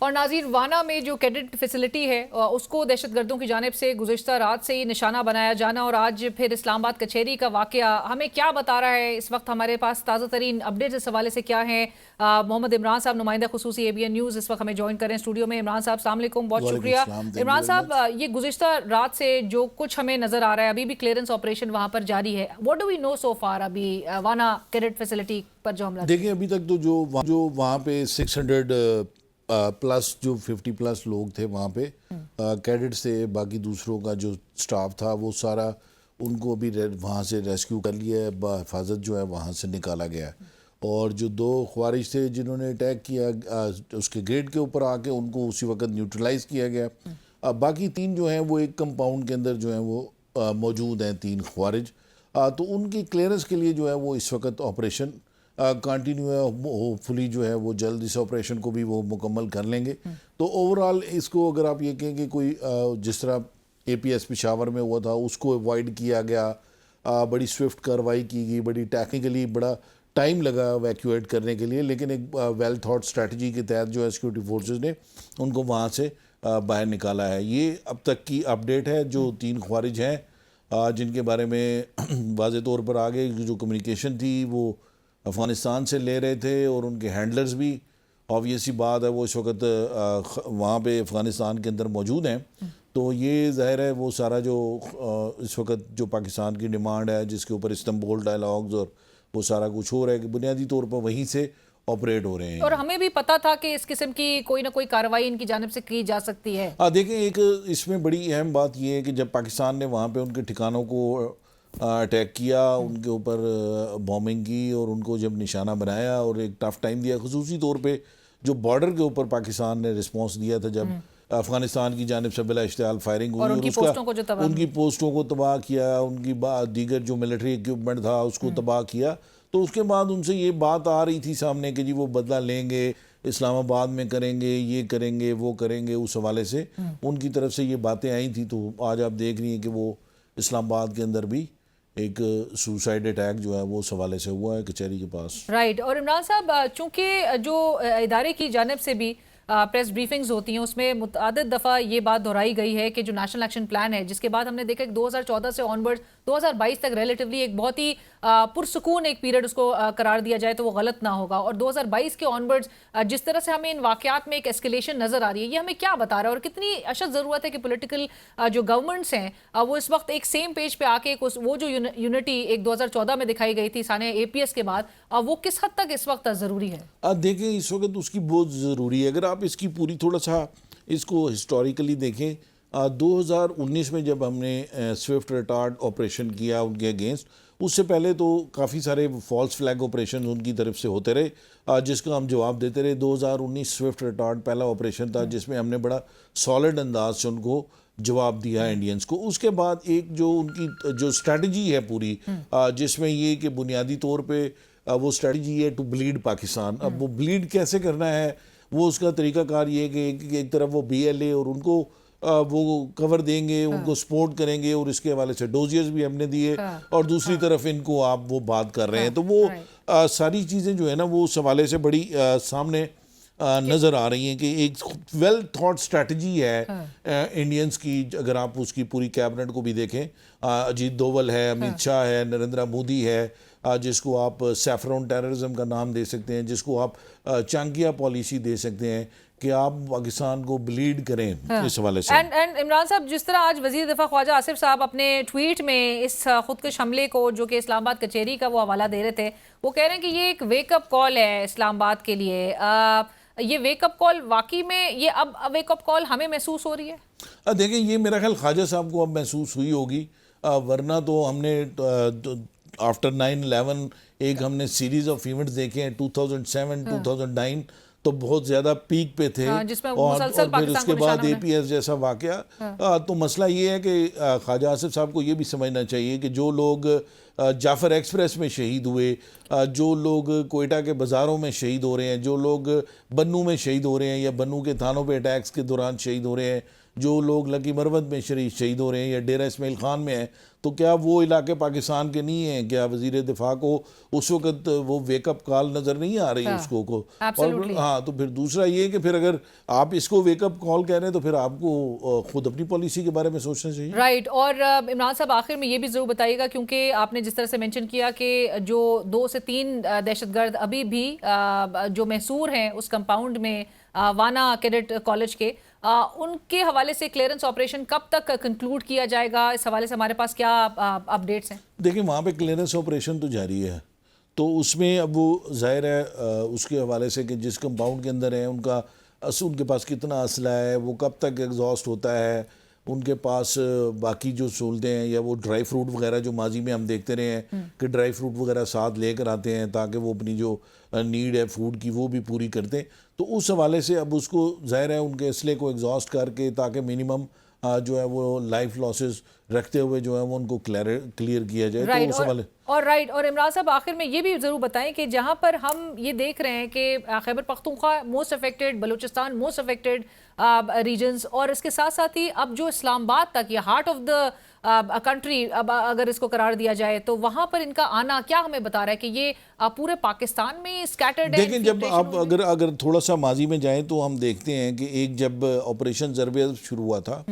اور ناظرین، وانا میں جو کیڈٹ فیسلٹی ہے اس کو دہشت گردوں کی جانب سے گزشتہ رات سے ہی نشانہ بنایا جانا اور آج پھر اسلام آباد کچہری کا واقعہ ہمیں کیا بتا رہا ہے؟ اس وقت ہمارے پاس تازہ ترین اپڈیٹس اس حوالے سے کیا ہیں؟ محمد عمران صاحب، نمائندہ خصوصی ABN نیوز، اس وقت ہمیں جوائن کریں اسٹوڈیو میں۔ عمران صاحب السلام علیکم، بہت شکریہ۔ عمران صاحب، یہ گزشتہ رات سے جو کچھ ہمیں نظر آ رہا ہے، ابھی بھی کلیئرنس آپریشن وہاں پر جاری ہے، what do we know so far ابھی وانا کیڈٹ فیسلٹی پر جو حملہ؟ دیکھیں ابھی تک تو جو وہاں پہ 600 پلس جو 50 پلس لوگ تھے وہاں پہ کیڈٹ سے، باقی دوسروں کا جو سٹاف تھا وہ سارا ان کو بھی وہاں سے ریسکیو کر لیا ہے، بحفاظت جو ہے وہاں سے نکالا گیا ہے۔ اور جو 2 خوارج تھے جنہوں نے اٹیک کیا اس کے گیٹ کے اوپر آ کے، ان کو اسی وقت نیوٹرلائز کیا گیا۔ باقی 3 جو ہیں وہ ایک کمپاؤنڈ کے اندر جو ہیں وہ موجود ہیں، 3 خوارج، تو ان کی کلیئرنس کے لیے جو ہے وہ اس وقت آپریشن کنٹینیو ہے۔ ہوپ فلی جو ہے وہ جلد اس آپریشن کو بھی وہ مکمل کر لیں گے۔ تو اوورآل اس کو اگر آپ یہ کہیں کہ کوئی جس طرح APS پشاور میں ہوا تھا اس کو اوائڈ کیا گیا، بڑی سوئفٹ کاروائی کی گئی، بڑی ٹیکنیکلی بڑا ٹائم لگا ایویکویٹ کرنے کے لیے، لیکن ایک ویل تھاٹ اسٹریٹجی کے تحت جو ہے سیکورٹی فورسز نے ان کو وہاں سے باہر نکالا ہے۔ یہ اب تک کی اپڈیٹ ہے۔ جو 3 خوارج ہیں جن کے بارے میں واضح طور پر آگے جو کمیونیکیشن تھی وہ افغانستان سے لے رہے تھے، اور ان کے ہینڈلرز بھی آبویسلی بات ہے وہ اس وقت وہاں پہ افغانستان کے اندر موجود ہیں۔ تو یہ ظاہر ہے وہ سارا جو اس وقت جو پاکستان کی ڈیمانڈ ہے، جس کے اوپر استنبول ڈائلاگز اور وہ سارا کچھ ہو رہا ہے، کہ بنیادی طور پر وہیں سے آپریٹ ہو رہے ہیں۔ اور ہمیں بھی پتا تھا کہ اس قسم کی کوئی نہ کوئی کارروائی ان کی جانب سے کی جا سکتی ہے۔ دیکھیں، ایک اس میں بڑی اہم بات یہ ہے کہ جب پاکستان نے وہاں پہ ان کے ٹھکانوں کو اٹیک کیا، ان کے اوپر بومنگ کی اور ان کو جب نشانہ بنایا اور ایک ٹف ٹائم دیا، خصوصی طور پہ جو بارڈر کے اوپر پاکستان نے رسپانس دیا تھا جب افغانستان کی جانب سے بلا اشتعال فائرنگ ہوئی اور ان کی پوسٹوں کو تباہ کیا، ان کی دیگر جو ملٹری ایکوپمنٹ تھا اس کو تباہ کیا، تو اس کے بعد ان سے یہ بات آ رہی تھی سامنے کہ جی وہ بدلہ لیں گے، اسلام آباد میں کریں گے، یہ کریں گے، وہ کریں گے۔ اس حوالے سے ان کی طرف سے یہ باتیں آئی تھیں۔ تو آج آپ دیکھ رہی ہیں کہ وہ اسلام آباد کے اندر بھی ایک سوسائڈ اٹیک جو ہے وہ اس حوالے سے ہوا ہے کچہری کے پاس۔ رائٹ۔ اور عمران صاحب، چونکہ جو ادارے کی جانب سے بھی پریس بریفنگز ہوتی ہیں، اس میں متعدد دفعہ یہ بات دہرائی گئی ہے کہ جو نیشنل ایکشن پلان ہے، جس کے بعد ہم نے دیکھا کہ 2014 سے آن ورڈ 2022 تک ریلیٹیولی ایک بہت ہی پرسکون ایک پیریڈ اس کو قرار دیا جائے تو وہ غلط نہ ہوگا، اور 2022 کے آن ورڈ جس طرح سے ہمیں ان واقعات میں ایک اسکیلیشن نظر آ رہی ہے، یہ ہمیں کیا بتا رہا ہے اور کتنی اشد ضرورت ہے کہ پولیٹیکل جو گورنمنٹس ہیں وہ اس وقت ایک سیم پیج پہ آ کے وہ جو یونٹی ایک 2014 میں دکھائی گئی تھی سانحہ APS کے بعد، وہ کس حد تک اس وقت ضروری ہے؟ دیکھیں، اس وقت اس کی بہت ضروری ہے۔ اگر آپ اس کی پوری تھوڑا سا اس کو ہسٹوریکلی دیکھیں، 2019 میں جب ہم نے سوئفٹ ریٹارڈ آپریشن کیا ان کے اگینسٹ، اس سے پہلے تو کافی سارے فالس فلیگ آپریشن ان کی طرف سے ہوتے رہے، جس کا ہم جواب دیتے رہے۔ 2019 سوئفٹ ریٹارڈ پہلا آپریشن تھا جس میں ہم نے بڑا سالڈ انداز سے ان کو جواب دیا انڈینز کو۔ اس کے بعد ایک جو ان کی جو اسٹریٹجی ہے پوری، جس میں یہ کہ بنیادی طور پہ وہ اسٹریٹجی ہے ٹو بلیڈ پاکستان۔ اب وہ بلیڈ کیسے کرنا ہے، وہ اس کا طریقہ کار یہ ہے کہ ایک طرف وہ BLA اور ان کو وہ کور دیں گے، ان کو سپورٹ کریں گے، اور اس کے حوالے سے ڈوزیز بھی ہم نے دیے، اور دوسری طرف ان کو آپ وہ بات کر رہے ہیں۔ تو وہ ساری چیزیں جو ہے نا وہ اس حوالے سے بڑی سامنے نظر آ رہی ہیں کہ ایک ویل تھاٹ اسٹریٹجی ہے انڈینز کی۔ اگر آپ اس کی پوری کیبنٹ کو بھی دیکھیں، اجیت دوول ہے، امت شاہ ہے، نریندر مودی ہے، جس کو آپ سیفرون ٹیررزم کا نام دے سکتے ہیں، جس کو آپ چانکیا پالیسی دے سکتے ہیں کہ آپ پاکستان کو بلیڈ کریں اس حوالے سے۔ اینڈ عمران صاحب، جس طرح آج وزیر دفاع خواجہ آصف صاحب اپنے ٹویٹ میں اس خودکش حملے کو جو کہ اسلام آباد کچہری کا وہ حوالہ دے رہے تھے، وہ کہہ رہے ہیں کہ یہ ایک ویک اپ کال ہے اسلام آباد کے لیے۔ یہ ویک اپ کال واقعی میں یہ اب ویک اپ کال ہمیں محسوس ہو رہی ہے؟ دیکھیں، یہ میرا خیال خواجہ صاحب کو اب محسوس ہوئی ہوگی، ورنہ تو ہم نے آفٹر 9/11 ایک ہم نے سیریز آف ایونٹس دیکھے ہیں، 2007 2009 تو بہت زیادہ پیک پہ تھے، اور پھر اس کے بعد APS جیسا واقعہ۔ تو مسئلہ یہ ہے کہ خواجہ آصف صاحب کو یہ بھی سمجھنا چاہیے کہ جو لوگ جعفر ایکسپریس میں شہید ہوئے، جو لوگ کوئٹہ کے بازاروں میں شہید ہو رہے ہیں، جو لوگ بنو میں شہید ہو رہے ہیں یا بنو کے تھانوں پہ اٹیکس کے دوران شہید ہو رہے ہیں، جو لوگ لکی مروت میں شہید ہو رہے ہیں یا ڈیرہ اسماعیل خان میں ہیں، تو کیا وہ علاقے پاکستان کے نہیں ہیں؟ کیا وزیر دفاع کو اس وقت وہ ویک اپ کال نظر نہیں آ رہی اس کو اور ہاں تو پھر دوسرا یہ کہ پھر اگر آپ اس کو ویک اپ کال کہہ رہے ہیں تو پھر آپ کو خود اپنی پالیسی کے بارے میں سوچنا چاہیے. رائٹ. اور عمران صاحب آخر میں یہ بھی ضرور بتائیے گا کیونکہ آپ نے جس طرح سے مینشن کیا کہ جو 2 سے 3 دہشت گرد ابھی بھی جو محصور ہیں اس کمپاؤنڈ میں وانا کیڈٹ کالج کے, ان کے حوالے سے کلیئرنس آپریشن کب تک کنکلوڈ کیا جائے گا؟ اس حوالے سے ہمارے پاس کیا اپڈیٹس ہیں؟ دیکھیں وہاں پہ کلیئرنس آپریشن تو جاری ہے, تو اس میں اب وہ ظاہر ہے اس کے حوالے سے کہ جس کمپاؤنڈ کے اندر ہیں ان کے پاس کتنا اسلحہ ہے, وہ کب تک ایگزاسٹ ہوتا ہے, ان کے پاس باقی جو سہولتیں ہیں یا وہ ڈرائی فروٹ وغیرہ جو ماضی میں ہم دیکھتے رہے ہیں کہ ڈرائی فروٹ وغیرہ ساتھ لے کر آتے ہیں تاکہ وہ اپنی جو نیڈ ہے فوڈ کی وہ بھی پوری کرتے ہیں, تو اس حوالے سے اب اس کو ظاہر ہے ان کے اسلحے کو ایگزاسٹ کر کے تاکہ منیمم جو ہے وہ لائف لاسز رکھتے ہوئے جو ہے وہ ان کو کلیئر کیا جائے. تو اس حوالے اور عمران صاحب آخر میں یہ بھی ضرور بتائیں کہ جہاں پر ہم یہ دیکھ رہے ہیں کہ Khyber Pakhtunkhwa most affected, Balochistan most affected regions, اور اس کے ساتھ ساتھ ہی اب جو اسلام آباد تک یا ہارٹ آف دا کنٹری اب اگر اس کو قرار دیا جائے تو وہاں پر ان کا آنا کیا ہمیں بتا رہا ہے کہ یہ پورے پاکستان میں اسکیٹرڈ ہے؟ دیکھیں جب آپ اگر تھوڑا سا ماضی میں جائیں تو ہم دیکھتے ہیں کہ ایک جب آپریشن ضرب شروع ہوا تھا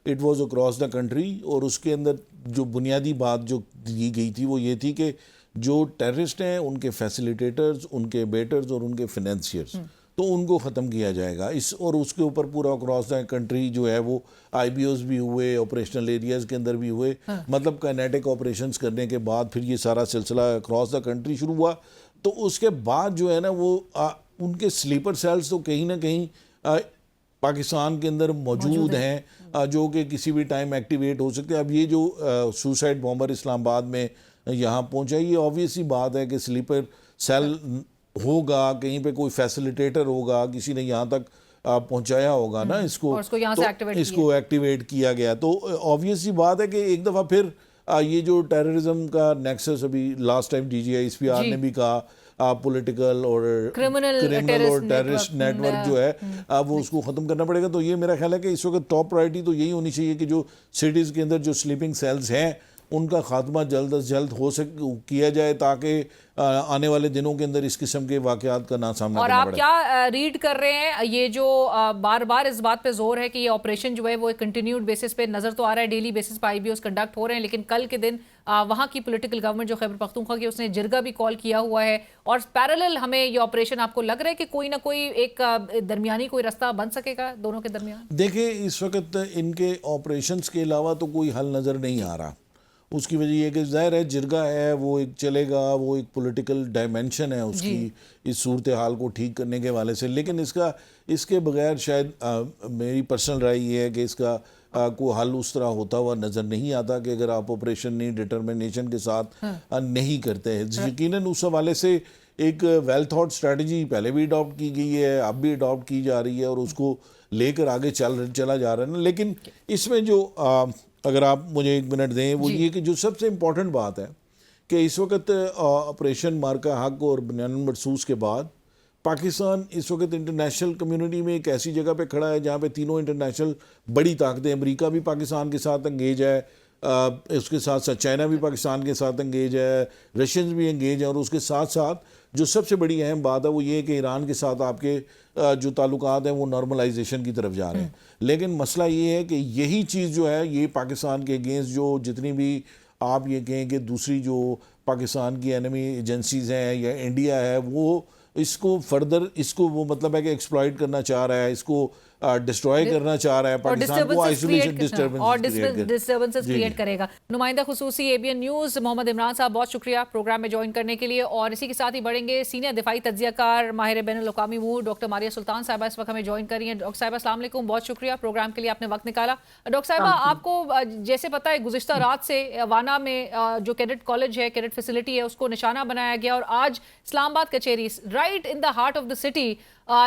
it was across the country, اور اس کے اندر جو بنیادی بات جو دی گئی تھی وہ یہ تھی کہ جو ٹیررسٹ ہیں ان کے فیسیلیٹیٹرز, ان کے بیٹرز اور ان کے فنانسیئرز, تو ان کو ختم کیا جائے گا. اور اس کے اوپر پورا اکراس دا کنٹری جو ہے وہ آئی بی اوز بھی ہوئے, آپریشنل ایریاز کے اندر بھی ہوئے, مطلب کائنیٹک آپریشنز کرنے کے بعد پھر یہ سارا سلسلہ اکراس دا کنٹری شروع ہوا. تو اس کے بعد جو ہے نا وہ ان کے سلیپر سیلز تو کہیں نہ کہیں پاکستان کے اندر موجود ہیں جو کہ کسی بھی ٹائم ایکٹیویٹ ہو سکتے ہیں. اب یہ جو سوسائڈ بامبر اسلام آباد میں یہاں پہنچا, یہ آبویس ہی بات ہے کہ سلیپر سیل ہوگا, کہیں پہ کوئی فیسیلیٹیٹر ہوگا, کسی نے یہاں تک پہنچایا ہوگا نا اس کو ایکٹیویٹ کیا گیا. تو آبویس ہی بات ہے کہ ایک دفعہ پھر یہ جو ٹیررزم کا نیکسس ابھی last time D G I S P R نے بھی کہا پولیٹیکل اور کرمنل اور ٹیررسٹ نیٹ ورک جو ہے وہ اس کو ختم کرنا پڑے گا. تو یہ میرا خیال ہے کہ اس وقت ٹاپ پرائرٹی تو یہی ہونی چاہیے کہ جو سٹیز کے اندر جو سلیپنگ سیلز ہیں ان کا خاتمہ جلد از جلد کیا جائے تاکہ آنے والے دنوں کے اندر اس قسم کے واقعات کا نہ سامنا کرنا پڑے. اور آپ کیا ریڈ کر رہے ہیں؟ یہ جو بار بار اس بات پہ زور ہے کہ یہ آپریشن جو ہے وہ کنٹینیوڈ بیسس پہ نظر تو آ رہا ہے, ڈیلی بیسس پہ آئی بی اوز کنڈکٹ ہو رہے ہیں, لیکن کل کے دن وہاں کی پولیٹیکل گورنمنٹ جو خیبر پختونخوا کی اس نے جرگہ بھی کال کیا ہوا ہے, اور پیرالل ہمیں یہ آپریشن آپ کو لگ رہا ہے کہ کوئی نہ کوئی ایک درمیانی کوئی رستہ بن سکے گا دونوں کے درمیان؟ دیکھیں اس وقت ان کے آپریشنز کے علاوہ تو کوئی حل نظر نہیں آ رہا. اس کی وجہ یہ کہ ظاہر ہے جرگہ ہے وہ ایک چلے گا, وہ ایک پولیٹیکل ڈائمنشن ہے اس کی اس صورتحال کو ٹھیک کرنے کے حوالے سے, لیکن اس کے بغیر شاید میری پرسنل رائے یہ ہے کہ اس کا کوئی حل اس طرح ہوتا ہوا نظر نہیں آتا کہ اگر آپ آپریشن نہیں ڈٹرمنیشن کے ساتھ نہیں کرتے ہیں. یقیناً اس حوالے سے ایک ویل تھاٹ اسٹریٹجی پہلے بھی اڈاپٹ کی گئی ہے, اب بھی اڈاپٹ کی جا رہی ہے اور اس کو لے کر آگے چلا جا رہا ہے نا. لیکن اس میں جو اگر آپ مجھے 1 منٹ دیں وہ یہ کہ جو سب سے امپورٹنٹ بات ہے کہ اس وقت آپریشن مارکا حق اور بنیان مرصوص کے بعد پاکستان اس وقت انٹرنیشنل کمیونٹی میں ایک ایسی جگہ پہ کھڑا ہے جہاں پہ تینوں انٹرنیشنل بڑی طاقتیں, امریکہ بھی پاکستان کے ساتھ انگیج ہے, اس کے ساتھ ساتھ چائنا بھی پاکستان کے ساتھ انگیج ہے, رشینز بھی انگیج ہیں, اور اس کے ساتھ ساتھ جو سب سے بڑی اہم بات ہے وہ یہ ہے کہ ایران کے ساتھ آپ کے جو تعلقات ہیں وہ نارملائزیشن کی طرف جا رہے ہیں. لیکن مسئلہ یہ ہے کہ یہی چیز جو ہے یہ پاکستان کے اگینسٹ جو جتنی بھی آپ یہ کہیں کہ دوسری جو پاکستان کی اینمی ایجنسیز ہیں یا انڈیا ہے وہ اس کو فردر اس کو وہ مطلب ہے کہ ایکسپلائٹ کرنا چاہ رہا ہے, اس کو ڈسٹروائے کرنا چاہ رہا ہے, پاکستان کو آئسولیشن ڈسٹربنسز کریٹ کرے گا. نمائندہ خصوصی اے بی این نیوز محمد عمران صاحب بہت شکریہ پروگرام میں جوائن کرنے کے لیے. اور اسی کے ساتھ ہی بڑھیں گے سینئر دفاعی تجزیہ کار ماہر بین الاقوامی امور ڈاکٹر ماریہ سلطان صاحبہ اس وقت ہمیں جوائن کر رہی ہیں. ڈاکٹر صاحبہ السلام علیکم, بہت شکریہ پروگرام کے لیے آپ نے وقت نکالا. ڈاکٹر صاحبہ آپ کو جیسے پتہ ہے گزشتہ رات سے وانا میں جو کیڈٹ کالج ہے, کیڈٹ فیسلٹی ہے, اس کو نشانہ بنایا گیا, اور آج اسلام آباد کچہری right in the heart of the city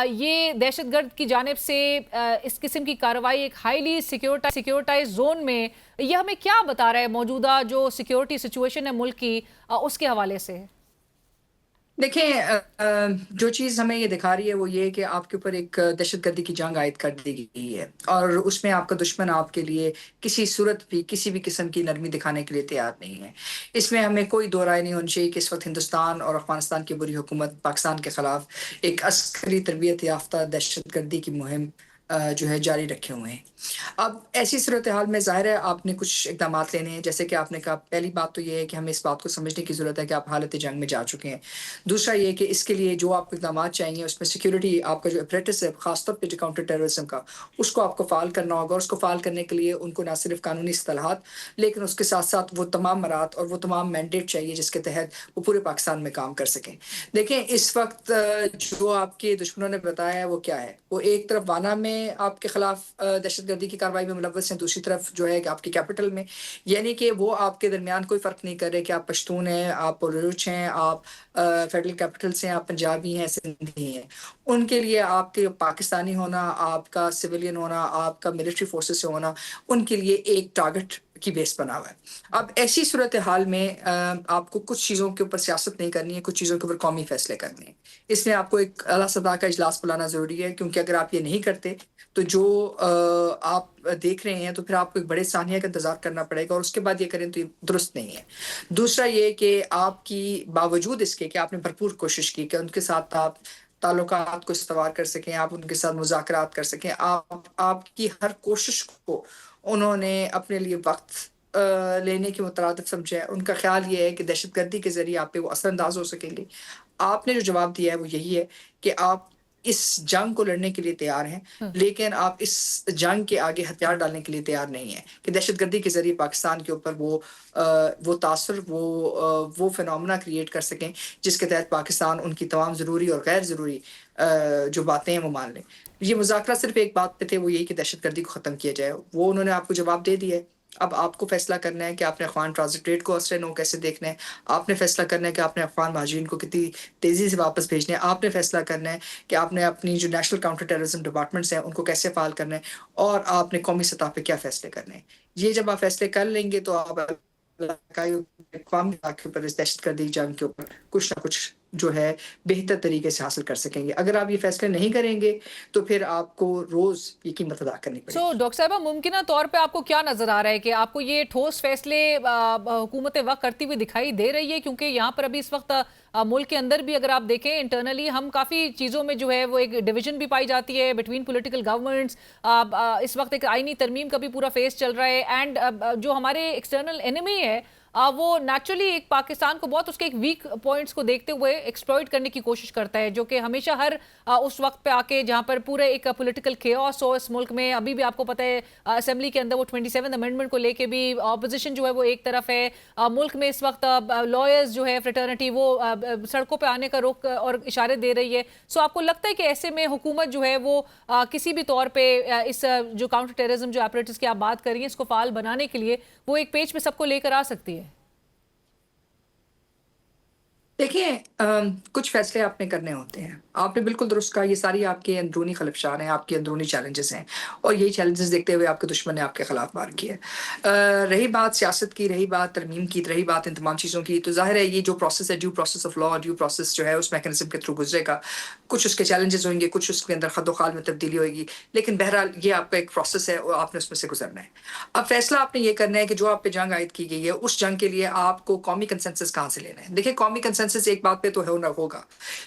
یہ دہشت گرد کی جانب سے اس قسم کی کارروائی ایک ہائیلی سیکیورٹائز زون میں, یہ ہمیں کیا بتا رہا ہے موجودہ جو سیکیورٹی سچویشن ہے ملک کی اس کے حوالے سے؟ دیکھیں جو چیز ہمیں یہ دکھا رہی ہے وہ یہ ہے کہ آپ کے اوپر ایک دہشت گردی کی جنگ عائد کر دی گئی ہے، اور اس میں آپ کا دشمن آپ کے لیے کسی صورت بھی کسی بھی قسم کی نرمی دکھانے کے لیے تیار نہیں ہے۔ اس میں ہمیں کوئی دو رائے نہیں ہونی چاہیے کہ اس وقت ہندوستان اور افغانستان کی بری حکومت پاکستان کے خلاف ایک عسکری تربیت یافتہ دہشت گردی کی مہم جو ہے جاری رکھے ہوئے ہیں۔ اب ایسی صورتحال میں ظاہر ہے آپ نے کچھ اقدامات لینے ہیں، جیسے کہ آپ نے کہا پہلی بات تو یہ ہے کہ ہمیں اس بات کو سمجھنے کی ضرورت ہے کہ آپ حالت جنگ میں جا چکے ہیں۔ دوسرا یہ کہ اس کے لیے جو آپ کو اقدامات چاہیے اس میں سیکیورٹی آپ کا جو اپریٹس ہے، خاص طور پہ جو کاؤنٹر ٹیررزم کا، اس کو آپ کو فعال کرنا ہوگا، اور اس کو فعال کرنے کے لیے ان کو نہ صرف قانونی اصطلاحات لیکن اس کے ساتھ ساتھ وہ تمام مرات اور وہ تمام مینڈیٹ چاہیے جس کے تحت وہ پورے پاکستان میں کام کر سکیں۔ دیکھیں اس وقت جو آپ کے دشمنوں نے بتایا ہے وہ کیا ہے، وہ ایک طرف وانا میں آپ کے خلاف دہشت گردی کی کارروائی میں ملوث ہیں، دوسری طرف جو ہے کہ آپ کی کیپٹل میں، یعنی کہ وہ آپ کے درمیان کوئی فرق نہیں کر رہے کہ آپ پشتون ہیں، آپ بلوچ ہیں، آپ فیڈرل کیپٹل سے ہیں، آپ پنجابی ہیں، سندھی ہیں، ان کے لیے آپ کے پاکستانی ہونا، آپ کا سویلین ہونا، آپ کا ملٹری فورسز سے ہونا، ان کے لیے ایک ٹارگٹ کی بیس بنا ہوا ہے۔ اب ایسی صورتحال میں آپ کو کچھ چیزوں کے اوپر سیاست نہیں کرنی ہے، کچھ چیزوں کے اوپر قومی فیصلے کرنے ہیں۔ اس میں آپ کو ایک اعلیٰ سطح کا اجلاس بلانا ضروری ہے، کیونکہ اگر آپ یہ نہیں کرتے تو جو آپ دیکھ رہے ہیں تو پھر آپ کو ایک بڑے ثانیہ کا انتظار کرنا پڑے گا، اور اس کے بعد یہ کریں تو یہ درست نہیں ہے۔ دوسرا یہ کہ آپ کی باوجود اس کے کہ آپ نے بھرپور کوشش کی کہ ان کے ساتھ آپ تعلقات کو استوار کر سکیں، آپ ان کے ساتھ مذاکرات کر سکیں، آپ کی ہر کوشش کو انہوں نے اپنے لیے وقت لینے کے مترادف سمجھا ہے۔ ان کا خیال یہ ہے کہ دہشت گردی کے ذریعے آپ پہ وہ اثر انداز ہو سکیں گے۔ آپ نے جو جواب دیا ہے وہ یہی ہے کہ آپ اس جنگ کو لڑنے کے لیے تیار ہیں، لیکن آپ اس جنگ کے آگے ہتھیار ڈالنے کے لیے تیار نہیں ہیں کہ دہشت گردی کے ذریعے پاکستان کے اوپر وہ تاثر وہ فینومنا کریٹ کر سکیں جس کے تحت پاکستان ان کی تمام ضروری اور غیر ضروری جو باتیں ہیں وہ مان لیں۔ یہ مذاکرہ صرف ایک بات پہ تھے، وہ یہی کہ دہشت گردی کو ختم کیا جائے، وہ انہوں نے آپ کو جواب دے دیا ہے۔ اب آپ کو فیصلہ کرنا ہے کہ آپ نے افغان ٹرانزٹ ریٹ کو اثر نو کیسے دیکھنا ہے، آپ نے فیصلہ کرنا ہے کہ آپ نے افغان مہاجرین کو کتنی تیزی سے واپس بھیجنا ہے، آپ نے فیصلہ کرنا ہے کہ آپ نے اپنی جو نیشنل کاؤنٹر ٹیررزم ڈپارٹمنٹس ہیں ان کو کیسے فعال کرنا ہے، اور آپ نے قومی سطح پہ کیا فیصلے کرنے ہیں۔ یہ جب آپ فیصلے کر لیں گے تو آپ اقوام کے اوپر اس دہشت گردی جنگ کے اوپر کچھ نہ کچھ جو ہے بہتر طریقے سے حاصل کر سکیں گے۔ اگر آپ یہ فیصلے نہیں کریں گے تو پھر آپ کو روز یہ قیمت ادا کرنی پڑے گی۔ ڈاکٹر صاحبہ ممکنہ طور پہ آپ کو کیا نظر آ رہا ہے کہ آپ کو یہ ٹھوس فیصلے حکومت وقت کرتی ہوئی دکھائی دے رہی ہے؟ کیونکہ یہاں پر ابھی اس وقت ملک کے اندر بھی اگر آپ دیکھیں انٹرنلی ہم کافی چیزوں میں جو ہے وہ ایک ڈویژن بھی پائی جاتی ہے بٹوین پولیٹیکل گورنمنٹس۔ اس وقت ایک آئینی ترمیم کا بھی پورا فیس چل رہا ہے، اینڈ جو ہمارے ایکسٹرنل انیمی ہے وہ نیچرلی ایک پاکستان کو بہت اس کے ایک ویک پوائنٹس کو دیکھتے ہوئے ایکسپلوئٹ کرنے کی کوشش کرتا ہے، جو کہ ہمیشہ ہر اس وقت پہ آ کے جہاں پر پورے ایک پولیٹیکل کیوس ہو اس ملک میں۔ ابھی بھی آپ کو پتہ ہے اسمبلی کے اندر وہ 27 امینڈمنٹ کو لے کے بھی اپوزیشن جو ہے وہ ایک طرف ہے، ملک میں اس وقت لائرز جو ہے فریٹرنٹی وہ سڑکوں پہ آنے کا رخ اور اشارے دے رہی ہے۔ سو آپ کو لگتا ہے کہ ایسے میں حکومت جو ہے وہ کسی بھی طور پہ اس جو کاؤنٹر ٹیررزم جو ایپریٹس کی آپ بات کر رہی ہیں اس کو فعال بنانے کے لیے وہ ایک پیج پہ سب کو لے کر آ سکتی ہے؟ دیکھیں کچھ فیصلے آپ نے کرنے ہوتے ہیں، آپ نے بالکل درست کہا، یہ ساری آپ کے اندرونی خلفشار ہیں، آپ کے اندرونی چیلنجز ہیں، اور یہی چیلنجز دیکھتے ہوئے آپ کے دشمن نے آپ کے خلاف وار کیا ہے۔ رہی بات سیاست کی، رہی بات ترمیم کی، رہی بات ان تمام چیزوں کی، تو ظاہر ہے یہ جو پروسیس ہے due process of law, due process جو ہے اس میکنزم کے تھرو گزرے گا، کچھ اس کے چیلنجز ہویں گے، کچھ اس کے اندر خد و خال میں تبدیلی ہوئے گی، لیکن بہرحال یہ آپ کا ایک پروسیس ہے اور آپ نے اس میں سے گزرنا ہے۔ اب فیصلہ آپ نے یہ کرنا ہے کہ جو آپ پہ جنگ عائد کی گئی ہے اس جنگ کے لیے آپ کو قومی کنسنسس کہاں سے لینا ہے۔ دیکھیں قومی کنسنسس ایک بات پہ تو ہوگا،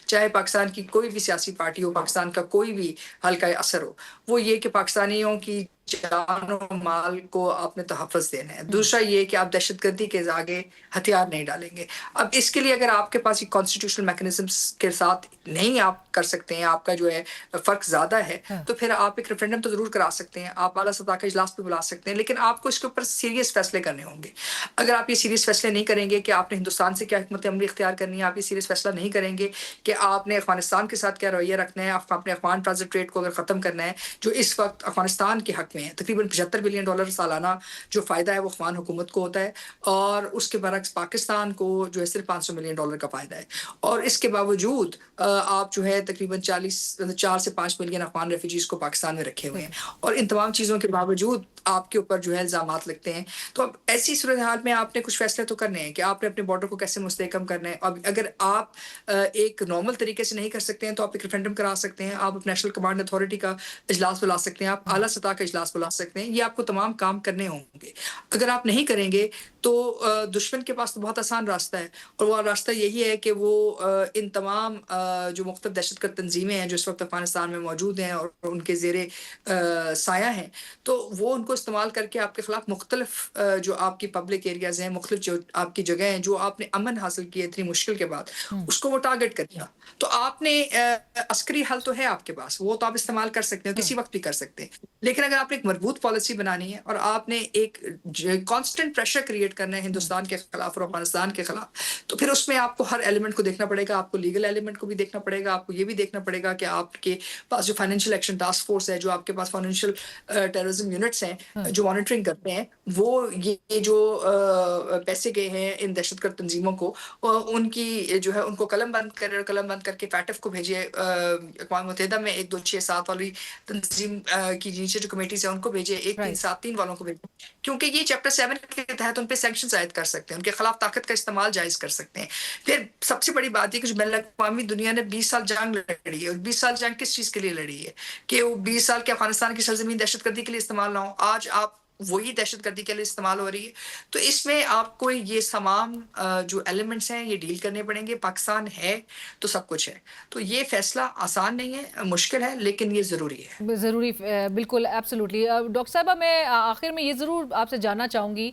چاہے پاکستان کی کوئی بھی سیاسی پارٹی ہو، پاکستان کا کوئی بھی حلقہ اثر ہو، وہ یہ کہ پاکستانیوں کی جان و مال کو آپ نے تحفظ دینا ہے۔ دوسرا یہ کہ آپ دہشت گردی کے آگے ہتھیار نہیں ڈالیں گے۔ اب اس کے لیے اگر آپ کے پاس ایک کانسٹیٹیوشنل میکنزمز کے ساتھ نہیں آپ کر سکتے ہیں، آپ کا جو ہے فرق زیادہ ہے، تو پھر آپ ایک ریفرینڈم تو ضرور کرا سکتے ہیں، آپ اعلیٰ سطح کا اجلاس بھی بلا سکتے ہیں، لیکن آپ کو اس کے اوپر سیریس فیصلے کرنے ہوں گے۔ اگر آپ یہ سیریس فیصلے نہیں کریں گے کہ آپ نے ہندوستان سے کیا حکمت عملی اختیار کرنی ہے، آپ یہ سیریس فیصلہ نہیں کریں گے کہ آپ نے افغانستان کے ساتھ کیا رویہ رکھنا ہے، اپنے افغان ٹرانزٹ ریٹ کو اگر ختم کرنا ہے جو اس وقت افغانستان کے حق میں ہے، تقریباً $75 بلین سالانہ جو فائدہ ہے وہ افغان حکومت کو ہوتا ہے، اور اس کے برعکس پاکستان کو جو ہے صرف $500 ملین کا فائدہ ہے، اور اس کے باوجود آپ جو ہے تقریباً 4 سے 5 ملین افغان ریفیوجیز کو پاکستان میں رکھے ہوئے ہیں، اور ان تمام چیزوں کے باوجود آپ کے اوپر جو ہے الزامات لگتے ہیں. تو اب ایسی صورتحال میں آپ نے کچھ فیصلے تو کرنے ہیں کہ آپ نے اپنے بارڈر کو کیسے مستحکم کرنا ہے. اب اگر آپ ایک نارمل طریقے سے نہیں کر سکتے ہیں تو آپ ایک ریفرینڈم کرا سکتے ہیں, آپ نیشنل کمانڈ اتھارٹی کا اجلاس بلا سکتے ہیں, آپ اعلیٰ سطح کا اجلاس بلا سکتے ہیں. یہ آپ کو تمام کام کرنے ہوں گے. اگر آپ نہیں کریں گے تو دشمن کے پاس تو بہت آسان راستہ ہے, اور وہ راستہ یہی ہے کہ وہ ان تمام جو مختلف دہشت گرد تنظیمیں ہیں جو اس وقت افغانستان میں موجود ہیں اور ان کے زیر سایہ ہیں, تو وہ ان کو استعمال کر کے آپ کے خلاف مختلف جو آپ کی پبلک ایریاز ہیں, مختلف جو آپ کی جگہ ہیں جو آپ نے امن حاصل کی ہے اتنی مشکل کے بعد, اس کو وہ ٹارگٹ کر دیا. تو آپ نے عسکری حل تو ہے آپ کے پاس, وہ تو آپ استعمال کر سکتے ہیں, کسی وقت بھی کر سکتے ہیں. لیکن اگر آپ نے ایک مربوط پالیسی بنانی ہے اور آپ نے ایک کانسٹنٹ پریشر کریٹ کرنا ہے ہندوستان کے خلاف اور افغانستان کے خلاف, تو پھر اس میں آپ کو ہر ایلیمنٹ کو دیکھنا پڑے گا. آپ کو لیگل ایلیمنٹ کو بھی دیکھنا پڑے گا, آپ کو یہ بھی دیکھنا پڑے گا کہ آپ کے پاس جو فائنینشیل ایکشن ٹاسک فورس ہے, جو آپ کے پاس فائنینشیل ٹیررزم یونٹس ہیں جو مانیٹرنگ کرتے ہیں, وہ یہ جو پیسے گئے ہیں ان دہشت گرد تنظیموں کو, ان کی جو ہے ان کو قلم بند کر کے فیٹف کو بھیجے. اقوام متحدہ میں 1 2 6 7 والی تنظیم کی نیچے جو کمیٹیز ہیں ان کو بھیجے, 1 3 7 3 والوں کو بھیجے, کیونکہ یہ چیپٹر 7 کے تحت ان پہ سینکشنز عائد کر سکتے ہیں, ان کے خلاف طاقت کا استعمال جائز کر سکتے ہیں. پھر سب سے بڑی بات یہ کہ جو بین الاقوامی دنیا نے 20 سال جنگ لڑی ہے, اور 20 سال جنگ کس چیز کے لیے لڑی ہے کہ وہ 20 سال کے افغانستان کی سرزمین دہشت گردی کے لیے استعمال نہ ہو. آج آپ وہی دہشت گردی کے لیے استعمال ہو رہی ہے. تو اس میں آپ کو یہ تمام جو ایلیمنٹس ہیں یہ ڈیل کرنے پڑیں گے. پاکستان ہے تو سب کچھ ہے. تو یہ فیصلہ آسان نہیں ہے, مشکل ہے, لیکن یہ ضروری ہے. ضروری, بالکل, ایبسلیوٹلی. ڈاکٹر صاحبہ, میں آخر میں یہ ضرور آپ سے جاننا چاہوں گی,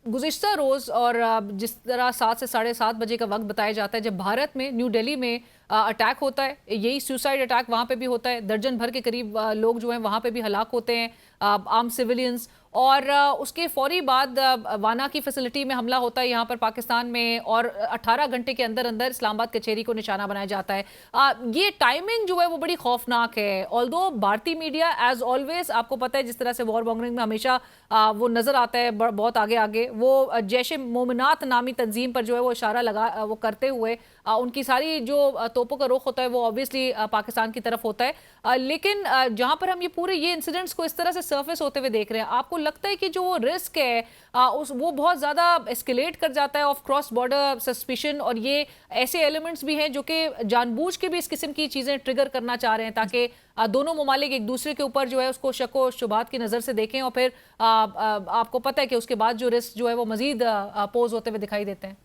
گزشتہ روز اور جس طرح 7 سے 7:30 بجے کا وقت بتایا جاتا ہے, جب بھارت میں نیو دہلی میں اٹیک ہوتا ہے, یہی سوسائڈ اٹیک وہاں پہ بھی ہوتا ہے, درجن بھر کے قریب لوگ جو ہیں وہاں پہ بھی ہلاک ہوتے ہیں, عام سویلینز, اور اس کے فوری بعد وانا کی فیسلٹی میں حملہ ہوتا ہے یہاں پر پاکستان میں, اور 18 گھنٹے کے اندر اسلام آباد کچہری کو نشانہ بنایا جاتا ہے. یہ ٹائمنگ جو ہے وہ بڑی خوفناک ہے. آلدو بھارتی میڈیا ایز آلویز, آپ کو پتہ ہے جس طرح سے وار مانگرنگ میں ہمیشہ وہ نظر آتا ہے بہت آگے, وہ جیش مومنات نامی تنظیم پر جو ہے وہ اشارہ وہ کرتے ہوئے ان کی ساری جو توپوں کا رخ ہوتا ہے وہ obviously پاکستان کی طرف ہوتا ہے. لیکن جہاں پر ہم یہ انسیڈنٹس کو اس طرح سے سرفیس ہوتے ہوئے دیکھ رہے ہیں, آپ کو لگتا ہے کہ جو وہ رسک ہے وہ بہت زیادہ اسکیلیٹ کر جاتا ہے آف کراس بارڈر سسپیشن, اور یہ ایسے ایلیمنٹس بھی ہیں جو کہ جان بوجھ کے بھی اس قسم کی چیزیں ٹریگر کرنا چاہ رہے ہیں تاکہ دونوں ممالک ایک دوسرے کے اوپر جو ہے اس کو شک و شبہات کی نظر سے دیکھیں, اور پھر آپ کو پتہ ہے کہ اس کے بعد جو رسک جو ہے وہ مزید پوز ہوتے ہوئے دکھائی دیتے ہیں.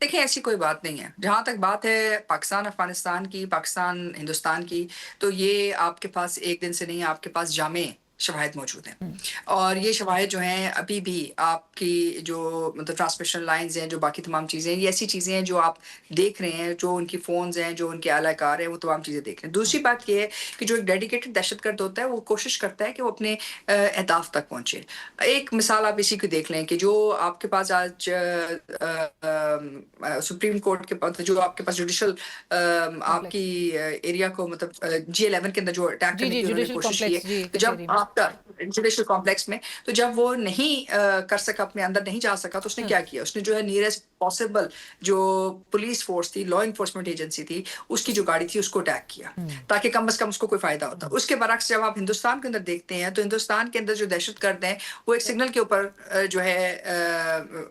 دیکھیں, ایسی کوئی بات نہیں ہے. جہاں تک بات ہے پاکستان افغانستان کی, پاکستان ہندوستان کی, تو یہ آپ کے پاس ایک دن سے نہیں, آپ کے پاس جامع شواہد موجود ہیں. اور یہ شواہد جو ہیں ابھی بھی آپ کی جو مطلب ٹرانسمیشن لائنز ہیں, جو باقی تمام چیزیں ہیں, یہ ایسی چیزیں ہیں جو آپ دیکھ رہے ہیں, جو ان کی فونز ہیں, جو ان کے اعلی کار ہیں, وہ تمام چیزیں دیکھ رہے ہیں. دوسری بات یہ ہے کہ جو ایک ڈیڈیکیٹڈ دہشت گرد ہوتا ہے وہ کوشش کرتا ہے کہ وہ اپنے اہداف تک پہنچے. ایک مثال آپ اسی کو دیکھ لیں کہ جو آپ کے پاس آج سپریم کورٹ کے پاس جو آپ کے پاس جوڈیشل آپ کی ایریا کو مطلب G11 کے اندر جو اٹیک کرنے کی انہوں نے کوشش کی ہے, جب آپ کا جوڈیشل کمپلیکس میں, تو جب وہ نہیں کر سکا, اپنے اندر نہیں جا سکا, تو اس نے کیا کیا, اس نے جو ہے نیئرسٹ پاسبل جو پولیس فورس تھی, لا انفورسمنٹ ایجنسی تھی, اس کی جو گاڑی تھی اس کو اٹیک کیا تاکہ کم از کم اس کو کوئی فائدہ ہوتا. اس کے برعکس جب آپ ہندوستان کے اندر دیکھتے ہیں تو ہندوستان کے اندر جو دہشت گرد ہیں وہ ایک سگنل کے اوپر جو ہے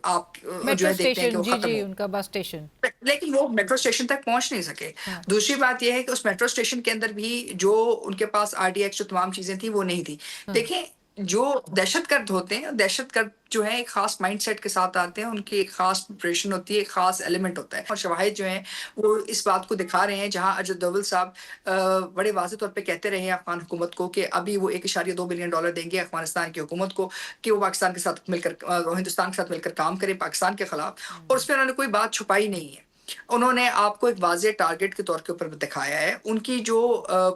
آپ جو ہے دیکھتے ہیں کہ وہ ختم ہو, ان کا بس اسٹیشن, لیکن وہ میٹرو اسٹیشن تک پہنچ نہیں سکے. دوسری بات یہ ہے کہ اس میٹرو اسٹیشن کے اندر بھی جو ان کے پاس RDX جو تمام چیزیں تھیں وہ نہیں تھی. دیکھیں, جو دہشت گرد ہوتے ہیں, دہشت گرد جو ہیں ایک خاص مائنڈ سیٹ کے ساتھ آتے ہیں, ان کی ایک خاص پریپریشن ہوتی ہے, ایک خاص ایلیمنٹ ہوتا ہے. اور شواہد جو ہیں وہ اس بات کو دکھا رہے ہیں, جہاں اجد دوول صاحب بڑے واضح طور پہ کہتے رہے ہیں افغان حکومت کو کہ ابھی وہ $1.2 بلین دیں گے افغانستان کی حکومت کو کہ وہ پاکستان کے ساتھ مل کر, ہندوستان کے ساتھ مل کر کام کرے پاکستان کے خلاف. اور اس میں انہوں نے کوئی بات چھپائی نہیں ہے. انہوں نے آپ کو ایک واضح ٹارگٹ کے طور کے اوپر دکھایا ہے. ان کی جو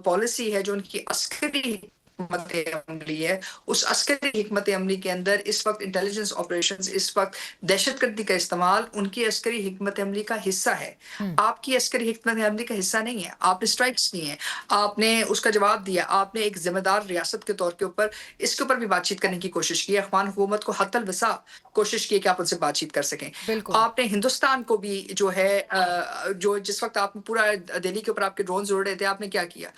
پالیسی ہے, جو ان کی عسکری حکمت عملی ہے, اس عسکری حکمت عملی کے اندر اس وقت انٹیلیجنس آپریشنز, اس وقت دہشت گردی کا استعمال ان کی عسکری حکمت عملی کا حصہ ہے. آپ کی عسکری حکمت عملی کا حصہ نہیں ہے. آپ نے اسٹرائکس کی ہیں, آپ نے اس کا جواب دیا, آپ نے ایک ذمہ دار ریاست کے طور کے اوپر اس کے اوپر بھی بات چیت کرنے کی کوشش کی ہے. افغان حکومت کو حتی الوسع کوشش کی کہ آپ ان سے بات چیت کر سکیں. آپ نے ہندوستان کو بھی جو ہے جو جس وقت آپ پورا دہلی کے اوپر آپ کے ڈرونز اڑ رہے تھے, آپ نے کیا کیا,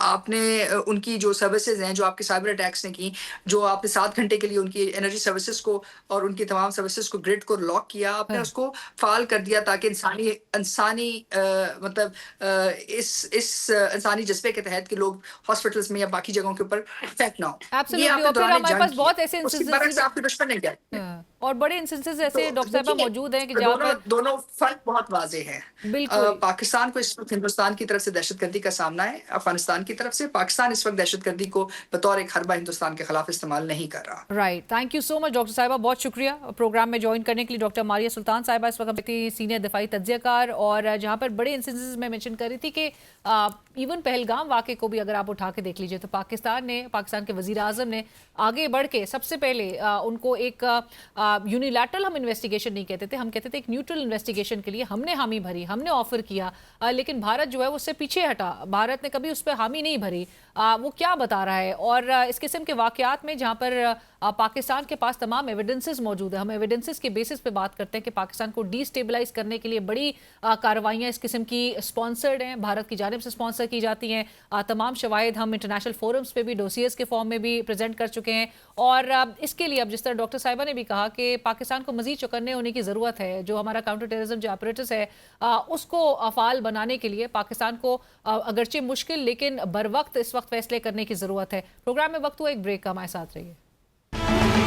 آپ نے ان کی جو سروسز ہیں جو آپ کے سائبر اٹیکس نے کی، جو آپ نے 7 گھنٹے کے لیے ان کی انرجی سروسز کو اور ان کی تمام سروسز کو گرڈ کو لاک کیا، آپ نے اس کو فعال کر دیا تاکہ انسانی مطلب اس انسانی جذبے کے تحت کہ لوگ ہاسپٹلز میں یا باقی جگہوں کے اوپر افیکٹ نہ ہو. یہ آپ نے دوران جنگ بہت ایسے اس کے برعکس آپ کے دشمن نے کیا اور بڑے انسٹنسز ایسے ڈاکٹر صاحبہ موجود ہیں کہ جہاں پر دونوں فرق بہت واضح ہے. بالکل پاکستان کو اس وقت ہندوستان کی طرف سے دہشت گردی کا سامنا ہے، افغانستان کی طرف سے. پاکستان اس وقت دہشت گردی کو بطور ایک حربہ ہندوستان کے خلاف استعمال نہیں کر رہا. Right, thank you so much doctor صاحبہ، بہت شکریہ پروگرام میں جوائن کرنے کے لیے. ڈاکٹر ماریہ سلطان صاحبہ اس وقت سینئر دفاعی تجزیہ کار، اور جہاں پر بڑے انسٹنسز میں مینشن کر رہی تھی کہ ایون پہلگام واقعے کو بھی اگر آپ اٹھا کے دیکھ لیجئے تو پاکستان کے وزیر اعظم نے آگے بڑھ کے سب سے پہلے ان کو ایک یونیلیٹرل ہم انویسٹیگیشن نہیں کہتے تھے، ہم کہتے تھے ایک نیوٹرل انویسٹیگیشن کے لیے ہم نے حامی بھری، ہم نے آفر کیا، لیکن بھارت جو ہے اس سے پیچھے ہٹا. بھارت نے کبھی اس پہ حامی نہیں بھری. وہ کیا بتا رہا ہے؟ اور اس قسم کے واقعات میں جہاں پر پاکستان کے پاس تمام ایویڈنسز موجود ہیں، ہم ایویڈنسز کے بیسس پہ بات کرتے ہیں کہ پاکستان کو ڈی سٹیبلائز کرنے کے لیے بڑی کارروائیاں اس قسم کی سپانسرڈ ہیں، بھارت کی جانب سے سپانسر کی جاتی ہیں. تمام شواہد ہم انٹرنیشنل فورمز پہ بھی ڈوسیئرز کے فارم میں بھی پریزنٹ کر چکے ہیں. اور اس کے لیے اب جس طرح ڈاکٹر صاحبہ نے بھی کہا کہ پاکستان کو مزید چوکنے ہونے کی ضرورت ہے. جو ہمارا کاؤنٹر ٹیررزم جو آپریٹس ہے اس کو فعال بنانے کے لیے پاکستان کو اگرچہ مشکل لیکن بر وقت اس وقت فیصلے کرنے کی ضرورت ہے. پروگرام میں وقت ہوا ایک بریک کا، ہمارے ساتھ رہیے.